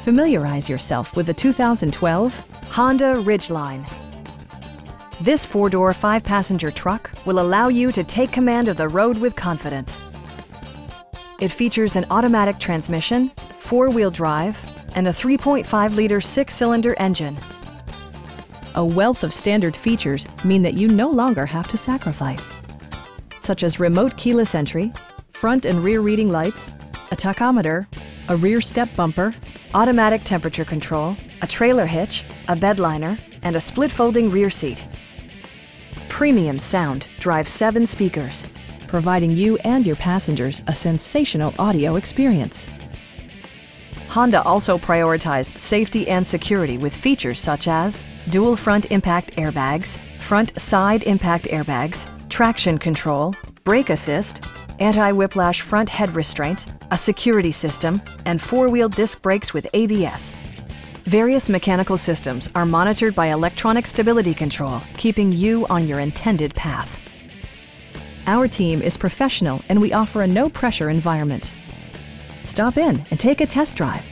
Familiarize yourself with the 2012 Honda Ridgeline. This four-door, five-passenger truck will allow you to take command of the road with confidence. It features an automatic transmission, four-wheel drive, and a 3.5-liter six-cylinder engine. A wealth of standard features mean that you no longer have to sacrifice, such as remote keyless entry, front and rear reading lights, a tachometer, a rear step bumper, automatic temperature control, a trailer hitch, a bed liner, and a split folding rear seat. Premium sound drives 7 speakers, providing you and your passengers a sensational audio experience. Honda also prioritized safety and security with features such as dual front impact airbags, front side impact airbags, traction control, brake assist, anti-whiplash front head restraint, a security system, and four-wheel disc brakes with ABS. Various mechanical systems are monitored by electronic stability control, keeping you on your intended path. Our team is professional and we offer a no-pressure environment. Stop in and take a test drive.